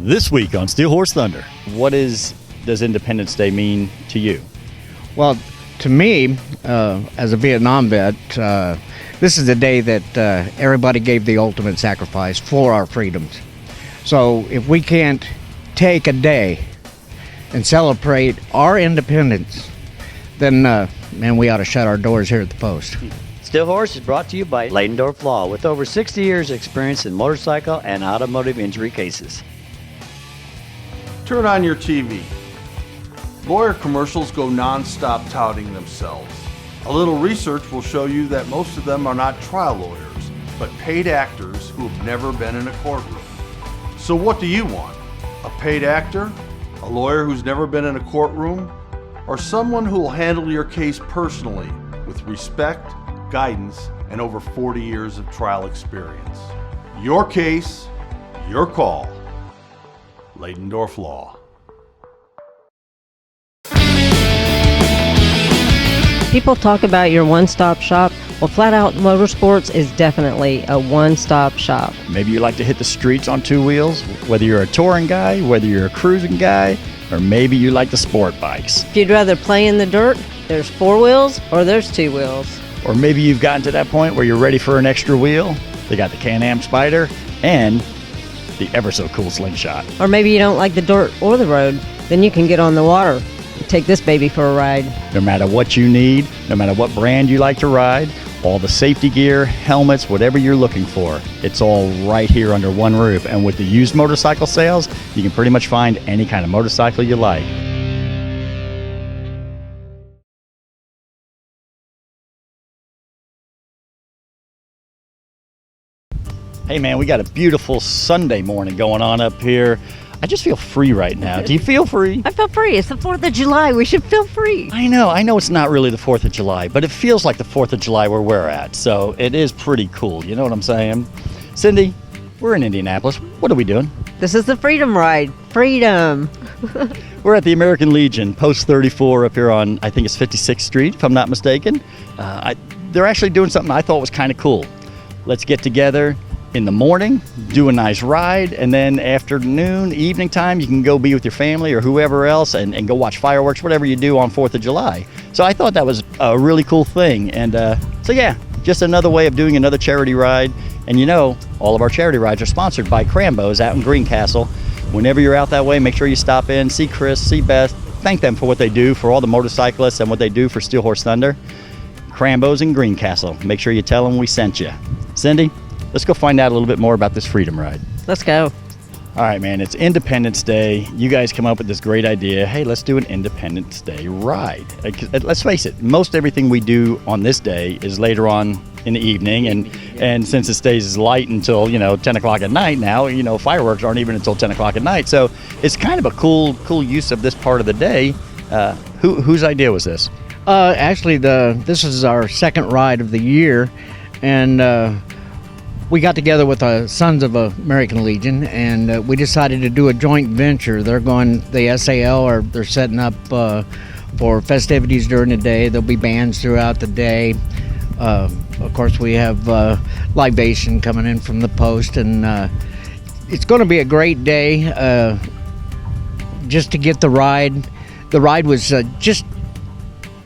This week on Steel Horse Thunder, does Independence Day mean to you? Well, to me, as a Vietnam vet, this is the day that everybody gave the ultimate sacrifice for our freedoms. So if we can't take a day and celebrate our independence, then, man, we ought to shut our doors here at the Post. Steel Horse is brought to you by Leidendorf Law, with over 60 years experience in motorcycle and automotive injury cases. Turn on your TV. Lawyer commercials go non-stop touting themselves. A little research will show you that most of them are not trial lawyers, but paid actors who have never been in a courtroom. So what do you want? A paid actor? A lawyer who's never been in a courtroom? Or someone who will handle your case personally with respect, guidance, and over 40 years of trial experience? Your case, your call. Leidendorf Law. People talk about your one-stop shop. Well, Flat Out Motorsports is definitely a one-stop shop. Maybe you like to hit the streets on two wheels, whether you're a touring guy, whether you're a cruising guy, or maybe you like the sport bikes. If you'd rather play in the dirt, there's four wheels or there's two wheels. Or maybe you've gotten to that point where you're ready for an extra wheel. They got the Can-Am Spider and the ever-so-cool Slingshot. Or maybe you don't like the dirt or the road, then you can get on the water. Take this baby for a ride. No matter what you need, no matter what brand you like to ride, all the safety gear, helmets, whatever you're looking for, it's all right here under one roof. And with the used motorcycle sales, you can pretty much find any kind of motorcycle you like. Hey man, we got a beautiful Sunday morning going on up here. I just feel free right now. Do you feel free? I feel free. It's the 4th of July. We should feel free. I know it's not really the 4th of July, but it feels like the 4th of July where we're at. So it is pretty cool. You know what I'm saying? Cindy, we're in Indianapolis. What are we doing? This is the Freedom Ride. Freedom. We're at the American Legion, Post 34 up here on, I think it's 56th Street, if I'm not mistaken. They're actually doing something I thought was kind of cool. Let's get together in the morning, do a nice ride, and then afternoon, evening time, you can go be with your family or whoever else and go watch fireworks, whatever you do on 4th of July. So I thought that was a really cool thing. And so yeah, just another way of doing another charity ride. And you know, all of our charity rides are sponsored by Crambo's out in Greencastle. Whenever you're out that way, make sure you stop in, see Chris, see Beth, thank them for what they do for all the motorcyclists and what they do for Steel Horse Thunder. Crambo's in Greencastle. Make sure you tell them we sent you. Cindy, let's go find out a little bit more about this Freedom Ride. Let's go. All right, man, it's Independence Day. You guys come up with this great idea. Hey, let's do an Independence Day ride. Let's face it, most everything we do on this day is later on in the evening. And since it stays light until, 10 o'clock at night now, fireworks aren't even until 10 o'clock at night. So it's kind of a cool use of this part of the day. Whose idea was this? Actually, this is our second ride of the year, and we got together with the Sons of American Legion, and we decided to do a joint venture. They're going, the SAL, or they're setting up for festivities during the day. There'll be bands throughout the day. Of course, we have libation coming in from the Post, and it's going to be a great day just to get the ride. The ride was just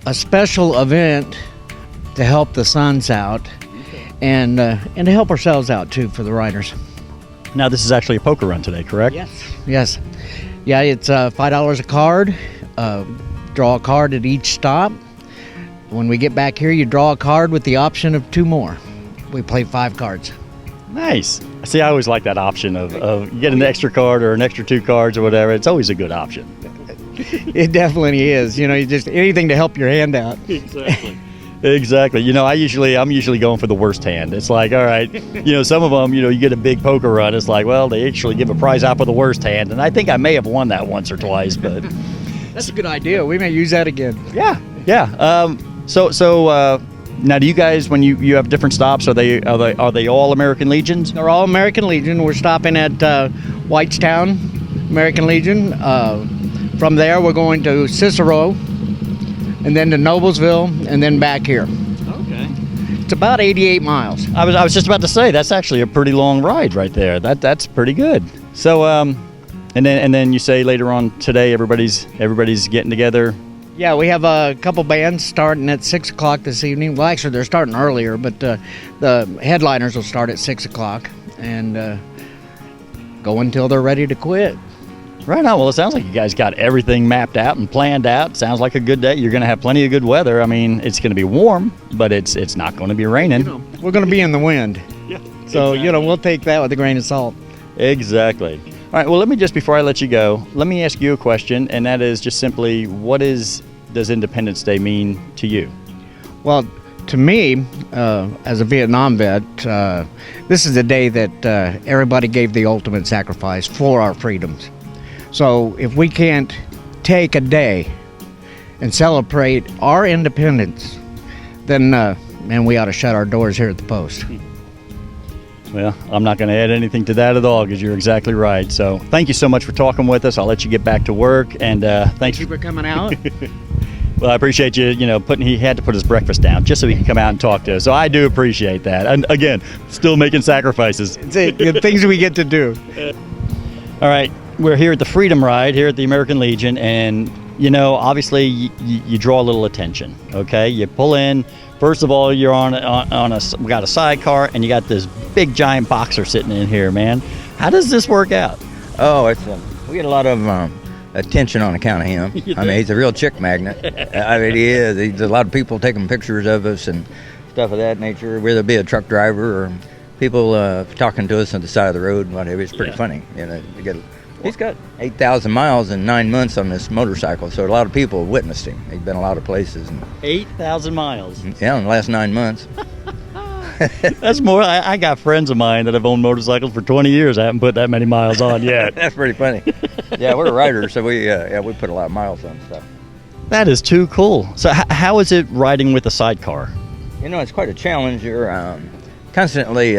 a special event to help the Sons out. And to help ourselves out, too, for the riders. Now, this is actually a poker run today, correct? Yes. Yeah, it's $5 a card. Draw a card at each stop. When we get back here, you draw a card with the option of 2 more. We play 5 cards. Nice. See, I always like that option of getting an extra card or an extra 2 cards or whatever. It's always a good option. It definitely is. Just anything to help your hand out. Exactly. I'm usually going for the worst hand. It's like, all right, some of them, you get a big poker run. It's like, well, they actually give a prize out for the worst hand. And I think I may have won that once or twice, but that's a good idea. We may use that again. Yeah. So now, do you guys, when you have different stops, are they all American Legions? They're all American Legion. We're stopping at Whitestown, American Legion. From there, we're going to Cicero, and then to Noblesville, and then back here. Okay. It's about 88 miles. I was just about to say, that's actually a pretty long ride right there. That's pretty good. So And then you say later on today everybody's getting together. Yeah, we have a couple bands starting at 6 o'clock this evening. Well, actually, they're starting earlier, but the headliners will start at 6 o'clock and go until they're ready to quit. Right on. Well, it sounds like you guys got everything mapped out and planned out. Sounds like a good day. You're going to have plenty of good weather. I mean, it's going to be warm, but it's not going to be raining. We're going to be in the wind. Yeah. So, exactly. We'll take that with a grain of salt. Exactly. All right. Well, let me just, before I let you go, let me ask you a question, and that is just simply, does Independence Day mean to you? Well, to me, as a Vietnam vet, this is the day that everybody gave the ultimate sacrifice for our freedoms. So if we can't take a day and celebrate our independence, then man, we ought to shut our doors here at the Post. Well, I'm not going to add anything to that at all because you're exactly right. So thank you so much for talking with us. I'll let you get back to work, and thanks Thank you for coming out. Well, I appreciate you, he had to put his breakfast down just so he could come out and talk to us. So I do appreciate that. And again, still making sacrifices. It's the things we get to do. All right, we're here at the Freedom Ride here at the American Legion, and obviously you draw a little attention. Okay, you pull in. First of all, you're we got a sidecar, and you got this big giant boxer sitting in here, man. How does this work out? Oh, we get a lot of attention on account of him. I mean, he's a real chick magnet. I mean, he is. There's a lot of people taking pictures of us and stuff of that nature, whether it be a truck driver or people talking to us on the side of the road, whatever. It's pretty funny. He's got 8,000 miles in 9 months on this motorcycle, so a lot of people have witnessed him. He's been a lot of places. 8,000 miles. Yeah, in the last 9 months. That's more. I got friends of mine that have owned motorcycles for 20 years. I haven't put that many miles on yet. That's pretty funny. Yeah, we're riders, so we put a lot of miles on stuff. That is too cool. So how is it riding with a sidecar? It's quite a challenge. You're constantly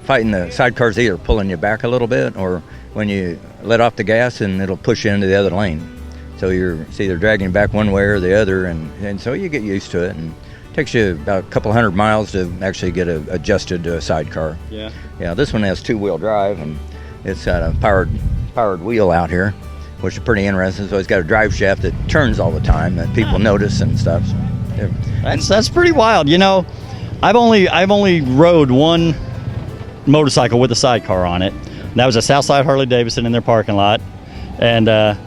fighting the sidecars, either pulling you back a little bit, or when you let off the gas and it'll push you into the other lane. So it's either dragging you back one way or the other, and so you get used to it. And it takes you about a couple hundred miles to actually get adjusted to a sidecar. Yeah. Yeah, this one has two-wheel drive, and it's got a powered wheel out here, which is pretty interesting. So it's got a drive shaft that turns all the time that people notice and stuff. So, yeah. That's pretty wild. I've only rode one motorcycle with a sidecar on it. That was a Southside Harley Davidson in their parking lot, and I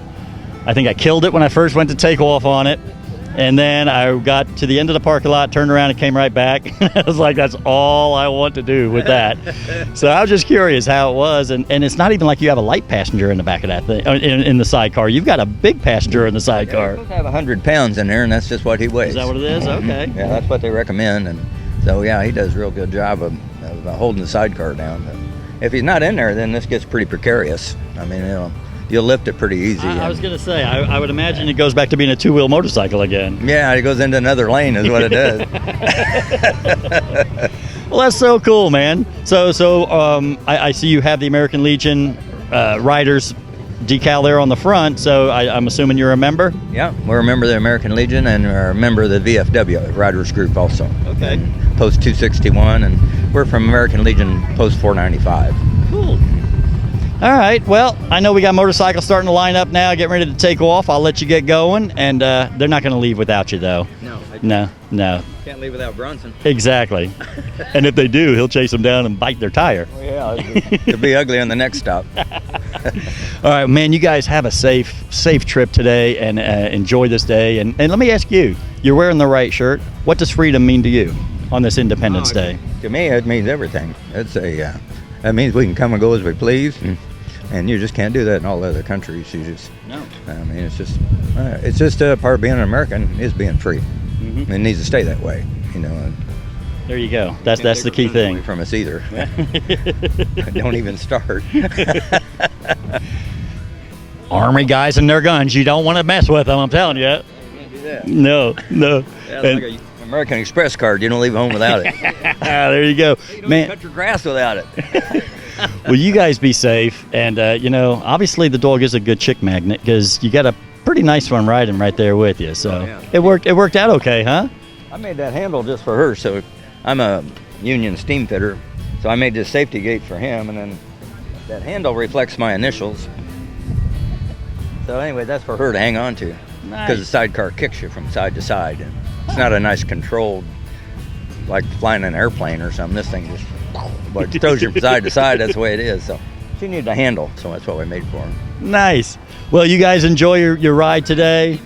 think I killed it when I first went to take off on it, and then I got to the end of the parking lot, turned around, and came right back. I was like, that's all I want to do with that. So I was just curious how it was, and it's not even like you have a light passenger in the back of that thing, in the sidecar. You've got a big passenger in the sidecar. You're supposed to have 100 pounds in there, and that's just what he weighs. Is that what it is? Okay. Yeah, that's what they recommend, and so yeah, he does a real good job of holding the sidecar down. But if he's not in there, then this gets pretty precarious. I mean, you'll lift it pretty easy. I was going to say, I would imagine it goes back to being a two-wheel motorcycle again. Yeah, it goes into another lane is what it does. Well, that's so cool, man. So I see you have the American Legion Riders decal there on the front, so I'm assuming you're a member? Yeah, we're a member of the American Legion, and we're a member of the VFW, Riders Group also. Okay. And Post 261, and we're from American Legion Post 495. Cool. All right, well, I know we got motorcycles starting to line up now, getting ready to take off. I'll let you get going, and they're not going to leave without you, though. No. Can't leave without Bronson. Exactly. And if they do, he'll chase them down and bite their tire. Oh, yeah, it'll be ugly on the next stop. All right, man, you guys have a safe trip today, and enjoy this day. And let me ask you, you're wearing the right shirt. What does freedom mean to you on this Independence Day? To me, it means everything. That means we can come and go as we please, and you just can't do that in all other countries. No. I mean, it's just a part of being an American is being free. Mm-hmm. It needs to stay that way, There you go. That's the key thing. Away from us either. Don't even start. Army guys and their guns, you don't want to mess with them, I'm telling you. You can't do that. No. Yeah, like an American Express card. You don't leave home without it. There you go. You don't Man, cut your grass without it. well, you guys be safe. And, obviously the dog is a good chick magnet because you got a pretty nice one riding right there with you. So It worked out okay, huh? I made that handle just for her. So I'm a union steam fitter. So I made this safety gate for him. And then that handle reflects my initials. So anyway, that's for her to hang on to, because the sidecar kicks you from side to side. And it's not a nice controlled, like flying an airplane or something. This thing just but it throws you from side to side. That's the way it is. So she needed a handle, so that's what we made for her. Nice. Well, you guys enjoy your ride today,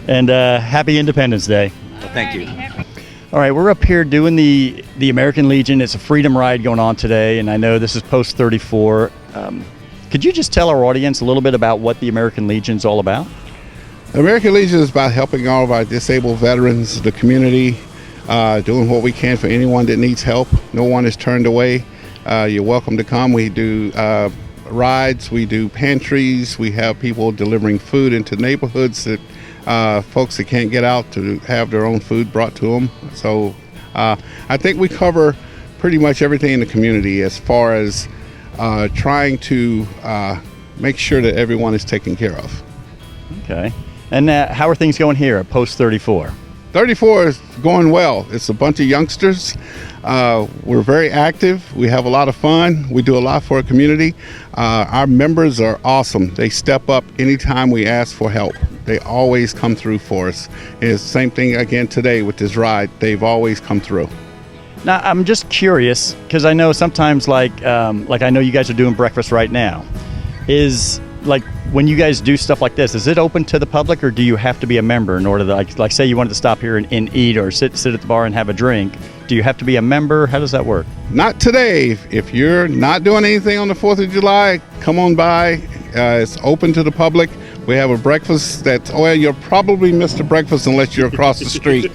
and happy Independence Day. Well, thank you. All right, we're up here doing the American Legion. It's a freedom ride going on today, and I know this is post 34. Could you just tell our audience a little bit about what the American Legion is all about? The American Legion is about helping all of our disabled veterans, the community, doing what we can for anyone that needs help. No one is turned away. You're welcome to come. We do rides, we do pantries, we have people delivering food into neighborhoods that folks that can't get out to have their own food brought to them. So I think we cover pretty much everything in the community as far as trying to make sure that everyone is taken care of. Okay. And how are things going here at post 34? 34 is going well. It's a bunch of youngsters. We're very active. We have a lot of fun. We do a lot for our community. Our members are awesome. They step up anytime we ask for help. They always come through for us. It's the same thing again today with this ride. They've always come through. Now, I'm just curious, because I know sometimes, like I know you guys are doing breakfast right now. Is, like, when you guys do stuff like this, is it open to the public, or do you have to be a member in order to, like say you wanted to stop here and eat or sit at the bar and have a drink? Do you have to be a member? How does that work? Not today. If you're not doing anything on the 4th of July, come on by. It's open to the public. We have a breakfast that's, well, you'll probably miss the breakfast unless you're across the street.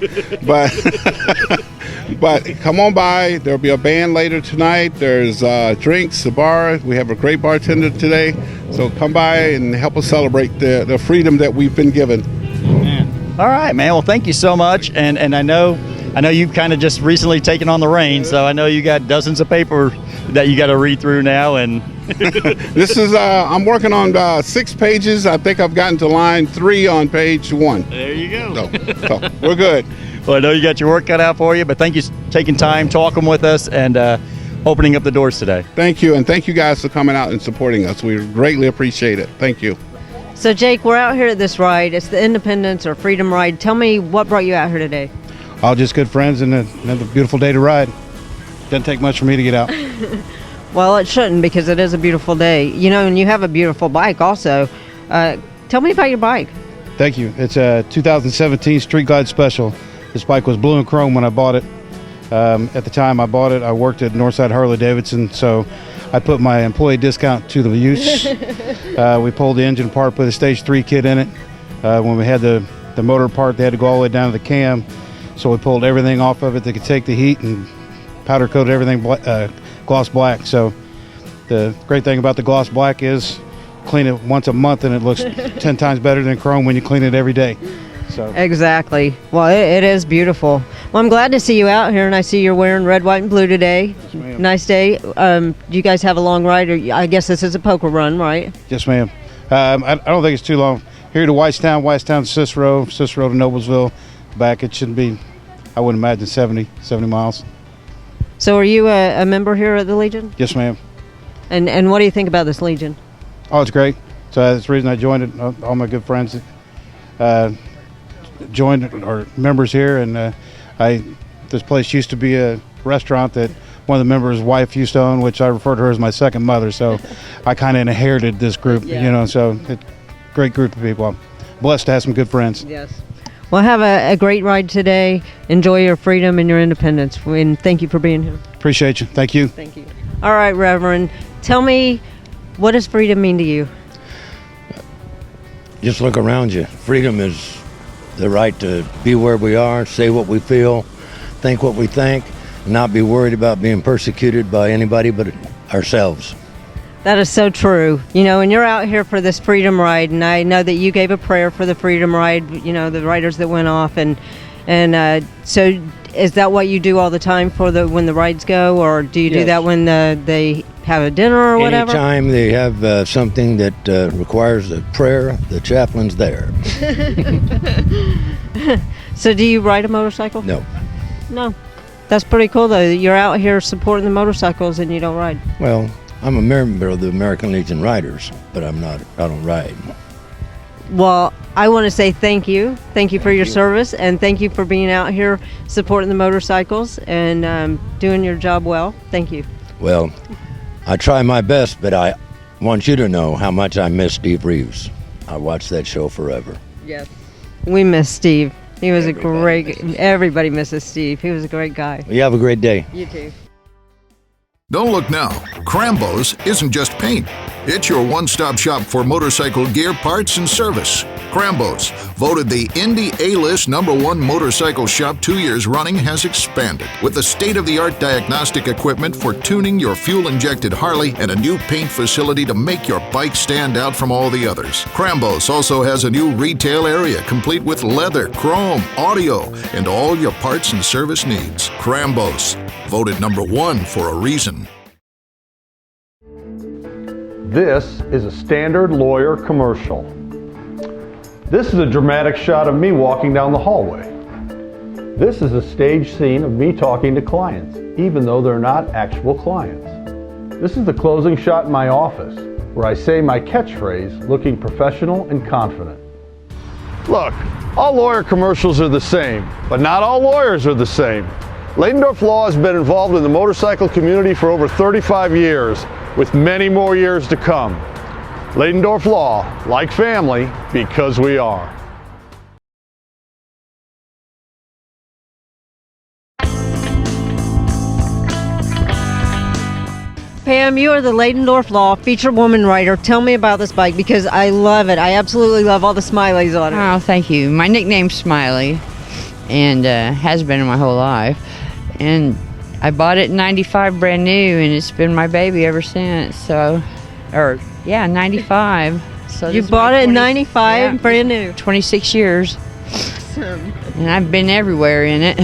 But come on by. There'll be a band later tonight. There's drinks, a bar. We have a great bartender today. So come by and help us celebrate the freedom that we've been given. All right, man. Well, thank you so much. And I know you've kind of just recently taken on the reins, so I know you got dozens of paper that you got to read through now. And this is I'm working on 6 pages. I think I've gotten to line 3 on page 1. There you go. So we're good. Well, I know you got your work cut out for you, but thank you for taking time, talking with us, and opening up the doors today. Thank you, and thank you guys for coming out and supporting us. We greatly appreciate it. Thank you. So, Jake, we're out here at this ride. It's the Independence or Freedom Ride. Tell me what brought you out here today. All just good friends and another beautiful day to ride. Doesn't take much for me to get out. Well, it shouldn't, because it is a beautiful day. You know, and you have a beautiful bike also. Tell me about your bike. Thank you. It's a 2017 Street Glide Special. This bike was blue and chrome when I bought it. At the time I bought it, I worked at Northside Harley Davidson, so I put my employee discount to the use. We pulled the engine apart, put a stage 3 kit in it. When we had the motor part, they had to go all the way down to the cam, so we pulled everything off of it that could take the heat and powder coated everything gloss black. So the great thing about the gloss black is clean it once a month and it looks 10 times better than chrome when you clean it every day. So. Exactly. Well, it is beautiful. Well, I'm glad to see you out here, and I see you're wearing red, white, and blue today. Yes, nice day. You guys have a long ride, or I guess this is a poker run, right? Yes, ma'am. I don't think it's too long. Here to Whitestown, Cicero to Noblesville, back. It shouldn't be, I wouldn't imagine, 70 miles. So are you a member here at the Legion? Yes, ma'am. And what do you think about this Legion? Oh, it's great. So that's the reason I joined it. All my good friends joined or members here, and this place used to be a restaurant that one of the members' wife used to own, which I refer to her as my second mother. So I kind of inherited this group, you know. So it's a great group of people. I'm blessed to have some good friends. Yes. Well, have a great ride today. Enjoy your freedom and your independence, and thank you for being here. Appreciate you. Thank you. Thank you. All right, Reverend, tell me, what does freedom mean to you? Just look around you. Freedom is the right to be where we are, say what we feel, think what we think, and not be worried about being persecuted by anybody but ourselves. That is so true. You know, and you're out here for this freedom ride, and I know that you gave a prayer for the freedom ride, you know, the riders that went off, and so is that what you do all the time for when the rides go, or do you do that when they have a dinner or whatever? Anytime they have something that requires a prayer, the chaplain's there. So do you ride a motorcycle? No. No. That's pretty cool, though. You're out here supporting the motorcycles and you don't ride. Well, I'm a member of the American Legion Riders, but I don't ride. Well, I want to say thank you. Thank you for your service, and thank you for being out here supporting the motorcycles and doing your job well. Thank you. Well, I try my best, but I want you to know how much I miss Steve Reeves. I watched that show forever. Yes. We miss Steve. He was everybody misses Steve. He was a great guy. You have a great day. You too. Don't look now. Crambo's isn't just paint. It's your one-stop shop for motorcycle gear, parts, and service. Crambo's, voted the Indy A-List #1 motorcycle shop 2 years running, has expanded with the state-of-the-art diagnostic equipment for tuning your fuel-injected Harley and a new paint facility to make your bike stand out from all the others. Crambo's also has a new retail area complete with leather, chrome, audio, and all your parts and service needs. Crambo's, voted #1 for a reason. This is a standard lawyer commercial. This is a dramatic shot of me walking down the hallway. This is a stage scene of me talking to clients, even though they're not actual clients. This is the closing shot in my office, where I say my catchphrase, looking professional and confident. Look, all lawyer commercials are the same, but not all lawyers are the same. Ladendorf Law has been involved in the motorcycle community for over 35 years, with many more years to come. Ladendorf Law, like family, because we are. Pam, you are the Ladendorf Law featured woman writer. Tell me about this bike because I love it. I absolutely love all the smileys on it. Oh, thank you. My nickname's Smiley, and has been my whole life. And I bought it in '95 brand new, and it's been my baby ever since. So, 95. So You bought it in '95, brand new. 26 years. Awesome. And I've been everywhere in it.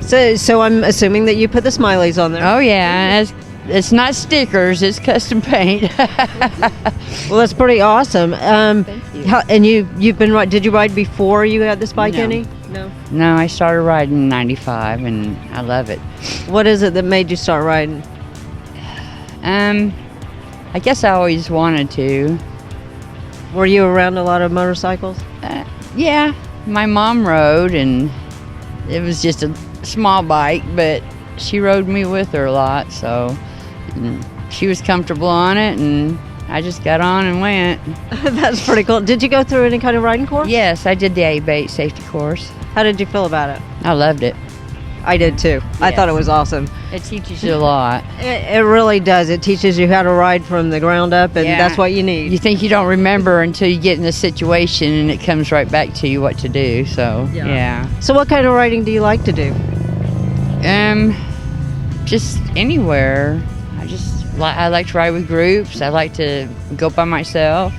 So I'm assuming that you put the smileys on there. Oh yeah, it's not stickers, it's custom paint. Well, that's pretty awesome. Thank you. And you've been did you ride before you had this bike, No. any? No. No, I started riding in '95, and I love it. What is it that made you start riding? I guess I always wanted to. Were you around a lot of motorcycles? Yeah, my mom rode, and it was just a small bike, but she rode me with her a lot, so she was comfortable on it, and I just got on and went. That's pretty cool. Did you go through any kind of riding course? Yes, I did the A-Bait safety course. How did you feel about it? I loved it. I did too. I Yes. thought it was awesome. It teaches you a lot. It really does. It teaches you how to ride from the ground up, and Yeah. that's what you need. You think you don't remember until you get in the situation, and it comes right back to you what to do. So yeah. So what kind of riding do you like to do? Just anywhere. I like to ride with groups. I like to go by myself.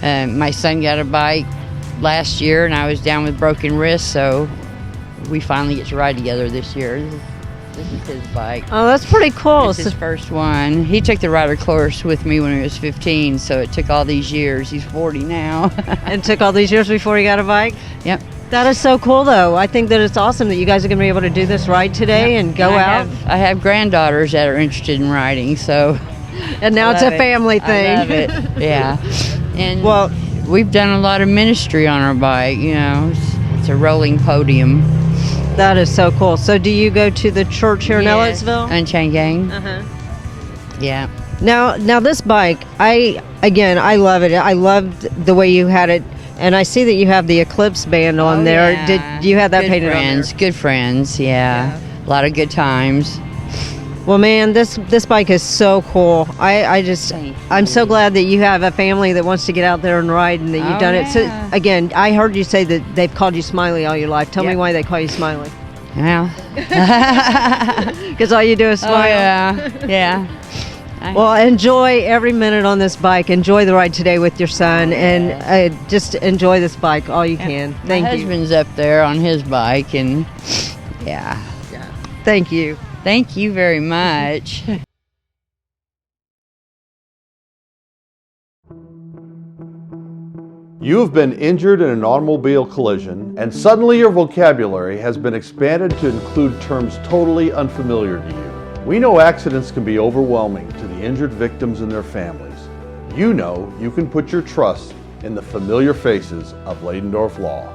My son got a bike last year, and I was down with broken wrists, so we finally get to ride together this year. This is his bike. Oh, that's pretty cool. It's his first one. He took the rider course with me when he was 15, so it took all these years. He's 40 now. And took all these years before he got a bike? Yep. That is so cool, though. I think that it's awesome that you guys are going to be able to do this ride today and go out. I have granddaughters that are interested in riding, so. And now it's a family thing. I love it. Yeah. And well, we've done a lot of ministry on our bike. You know, it's a rolling podium. That is so cool. So, do you go to the church here in Ellettsville? Unchained Gang. Uh-huh. Yeah. Now this bike, I love it. I loved the way you had it. And I see that you have the Eclipse band on there. Yeah. Did you have that good painted friends, on there? Good friends, yeah. A lot of good times. Well, man, this bike is so cool. I'm so glad that you have a family that wants to get out there and ride, and that you've done it. So again, I heard you say that they've called you Smiley all your life. Tell me why they call you Smiley. Well, because all you do is smile. Oh, yeah. Well, enjoy every minute on this bike. Enjoy the ride today with your son, and just enjoy this bike all you can. Thank My you. husband's up there on his bike, and Thank you. Thank you very much. You have been injured in an automobile collision, and suddenly your vocabulary has been expanded to include terms totally unfamiliar to you. We know accidents can be overwhelming to the injured victims and their families. You know you can put your trust in the familiar faces of Ladendorf Law.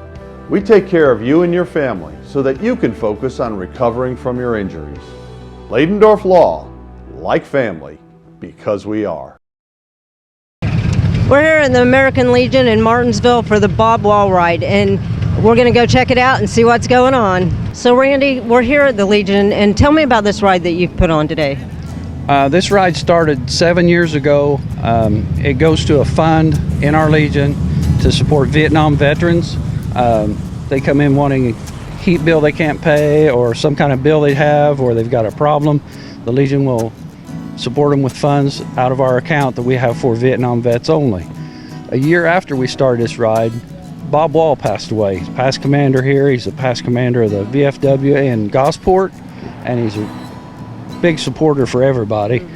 We take care of you and your family so that you can focus on recovering from your injuries. Ladendorf Law, like family, because we are. We're here in the American Legion in Martinsville for the Bob Wall Ride, and we're going to go check it out and see what's going on. So Randy, we're here at the Legion, and tell me about this ride that you've put on today. This ride started 7 years ago. It goes to a fund in our Legion to support Vietnam veterans. They come in wanting a heat bill they can't pay or some kind of bill they have, or they've got a problem. The Legion will support them with funds out of our account that we have for Vietnam vets only. A year after we started this ride, Bob Wall passed away. He's past commander here. He's a past commander of the VFW in Gosport, and he's a big supporter for everybody.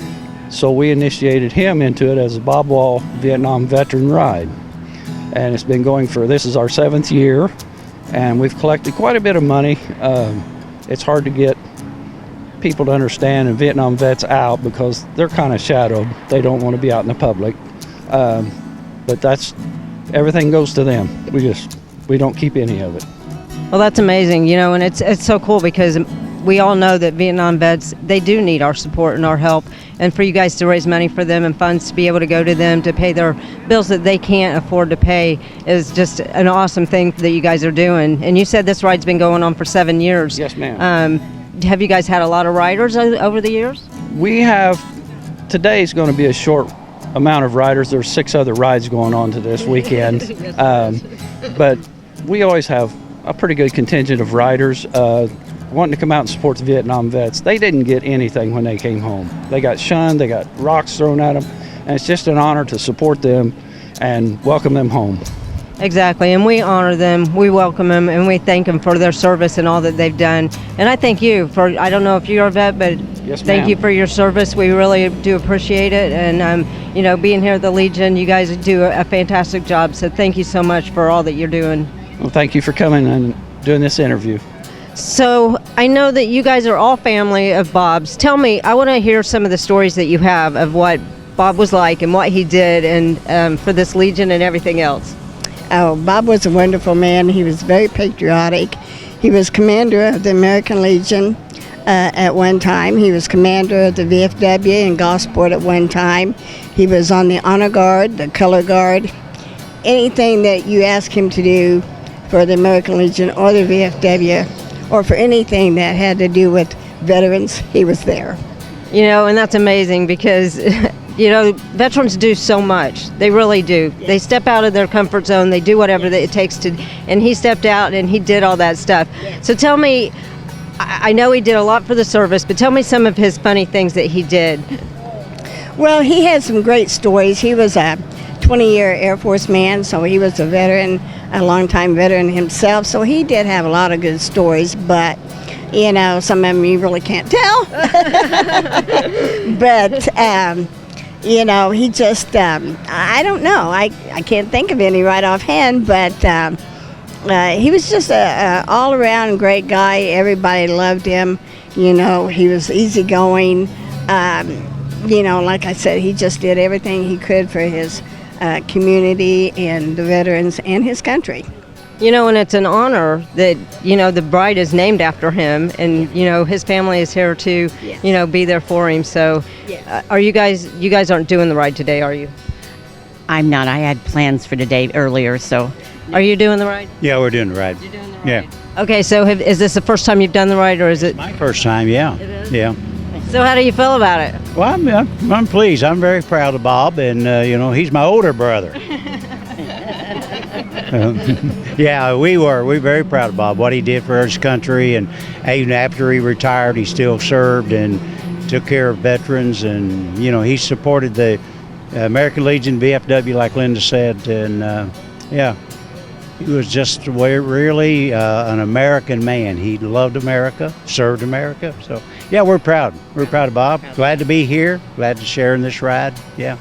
So we initiated him into it as a Bob Wall Vietnam veteran ride. And it's been going this is our 7th year, and we've collected quite a bit of money. It's hard to get people to understand and Vietnam vets out because they're kind of shadowed. They don't want to be out in the public. But everything goes to them. We don't keep any of it. Well, that's amazing, and it's so cool because we all know that Vietnam vets, they do need our support and our help, and for you guys to raise money for them and funds to be able to go to them to pay their bills that they can't afford to pay is just an awesome thing that you guys are doing. And you said this ride's been going on for 7 years. Yes, ma'am. Have you guys had a lot of riders over the years? We have. Today's going to be a short amount of riders. There's 6 other rides going on to this weekend. But we always have a pretty good contingent of riders wanting to come out and support the Vietnam vets. They didn't get anything when they came home. They got shunned, they got rocks thrown at them, and it's just an honor to support them and welcome them home. Exactly, and we honor them, we welcome them, and we thank them for their service and all that they've done. And I thank you for, I don't know if you're a vet, but yes, thank you for your service. We really do appreciate it. And, being here at the Legion, you guys do a fantastic job. So thank you so much for all that you're doing. Well, thank you for coming and doing this interview. So I know that you guys are all family of Bob's. Tell me, I want to hear some of the stories that you have of what Bob was like and what he did and for this Legion and everything else. Oh, Bob was a wonderful man. He was very patriotic. He was commander of the American Legion at one time. He was commander of the VFW in Gosport at one time. He was on the Honor Guard, the Color Guard. Anything that you ask him to do for the American Legion or the VFW or for anything that had to do with veterans, he was there. And that's amazing because veterans do so much. They really do. Yes. They step out of their comfort zone. They do whatever it takes to, and he stepped out and he did all that stuff. Yes. So tell me, I know he did a lot for the service, but tell me some of his funny things that he did. Well, he had some great stories. He was a 20-year Air Force man, so he was a veteran, a long-time veteran himself, so he did have a lot of good stories, but some of them you really can't tell. But he just, I don't know. I can't think of any right offhand, but he was just a all-around great guy. Everybody loved him. He was easygoing. Like I said, he just did everything he could for his community and the veterans and his country. And it's an honor that, the bride is named after him and, his family is here to, yes. Be there for him. So yes. Are you guys aren't doing the ride today, are you? I'm not. I had plans for today earlier, so. Are you doing the ride? Yeah, we're doing the ride. You're doing the ride? Yeah. Okay, so is this the first time you've done the ride or is it? My first time, yeah. It is? Yeah. So how do you feel about it? Well, I'm pleased. I'm very proud of Bob, and he's my older brother. Yeah, we're very proud of Bob, what he did for his country, and even after he retired, he still served and took care of veterans, and he supported the American Legion, VFW, like Linda said, and he was just really an American man. He loved America, served America. So, yeah, we're proud. We're proud of Bob. Glad to be here. Glad to share in this ride. Yeah.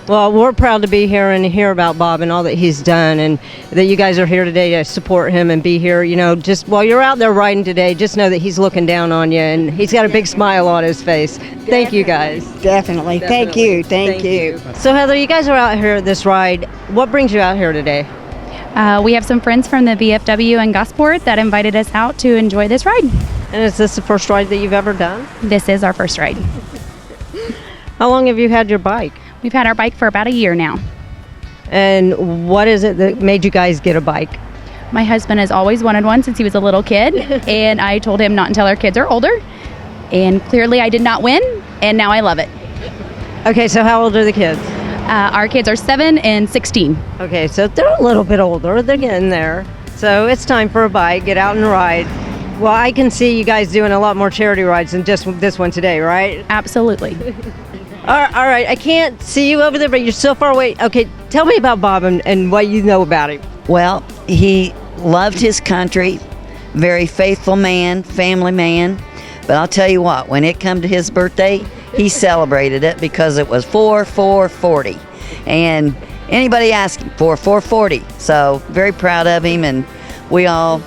Well, we're proud to be here and hear about Bob and all that he's done, and that you guys are here today to support him and be here. You know, just while you're out there riding today, just know that he's looking down on you, and he's got a big smile on his face. Thank you, guys. Definitely. Thank you. Thank you. So, Heather, you guys are out here at this ride. What brings you out here today? We have some friends from the VFW and Gosport that invited us out to enjoy this ride. And is this the first ride that you've ever done? This is our first ride. How long have you had your bike? We've had our bike for about a year now. And what is it that made you guys get a bike? My husband has always wanted one since he was a little kid, and I told him not until our kids are older. And clearly I did not win, and now I love it. Okay, so how old are the kids? Our kids are 7 and 16. Okay, so they're a little bit older. They're getting there. So it's time for a bike. Get out and ride. Well, I can see you guys doing a lot more charity rides than just this one today, right? Absolutely. All right. I can't see you over there, but you're so far away. Okay, tell me about Bob and what you know about him. Well, he loved his country, very faithful man, family man. But I'll tell you what, when it come to his birthday, he celebrated it because it was 4-4-40. And anybody asked him for 440. So very proud of him, and we all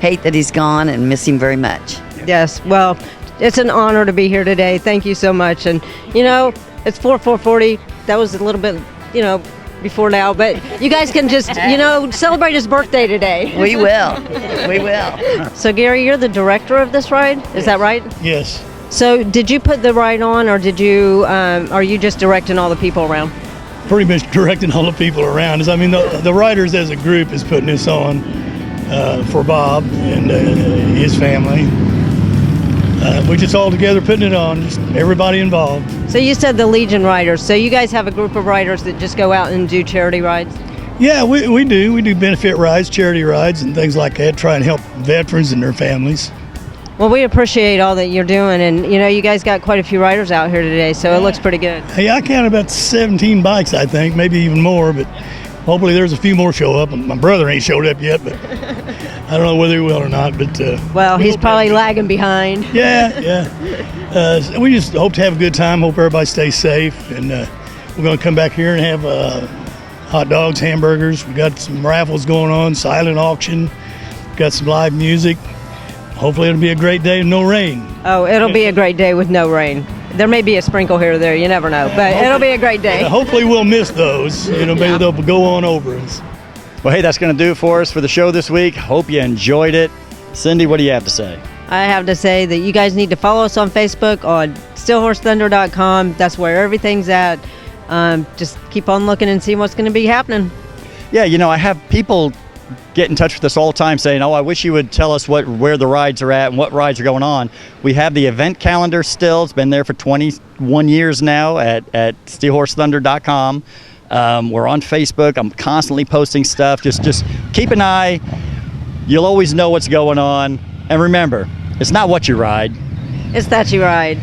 hate that he's gone and miss him very much. Yes, well, it's an honor to be here today. Thank you so much. And, you know, it's 4-4-40. That was a little bit, you know, before now. But you guys can just, you know, celebrate his birthday today. We will. We will. So, Gary, you're the director of this ride? Is that right? Yes. So, did you put the ride on, or did you, are you just directing all the people around? Pretty much directing all the people around us. I mean, the riders as a group is putting this on for Bob and his family. We just all together putting it on, just everybody involved. So you said the Legion riders. So you guys have a group of riders that just go out and do charity rides? Yeah, we do. We do benefit rides, charity rides, and things like that, try and help veterans and their families. Well, we appreciate all that you're doing, and you know, you guys got quite a few riders out here today, so it looks pretty good. Hey, I counted about 17 bikes, I think, maybe even more, but hopefully there's a few more show up. My brother ain't showed up yet, but I don't know whether he will or not. But well, he's probably lagging behind. Yeah. We just hope to have a good time. Hope everybody stays safe, and we're going to come back here and have hot dogs, hamburgers. We got some raffles going on, silent auction. Got some live music. Hopefully it'll be a great day with no rain. Oh, it'll be a great day with no rain. There may be a sprinkle here or there, you never know, but it'll be a great day. Hopefully we'll miss those. You know, maybe they'll go on over us. Well, hey, that's going to do it for us for the show this week. Hope you enjoyed it. Cindy, what do you have to say? I have to say that you guys need to follow us on Facebook, on stillhorsethunder.com. That's where everything's at. Just keep on looking and seeing what's going to be happening. Yeah, you know, I have people get in touch with us all the time saying, oh, I wish you would tell us where the rides are at and what rides are going on. We have the event calendar still. It's been there for 21 years now at stillhorsethunder.com. We're on Facebook. I'm constantly posting stuff. Just keep an eye. You'll always know what's going on. And remember, it's not what you ride. It's that you ride.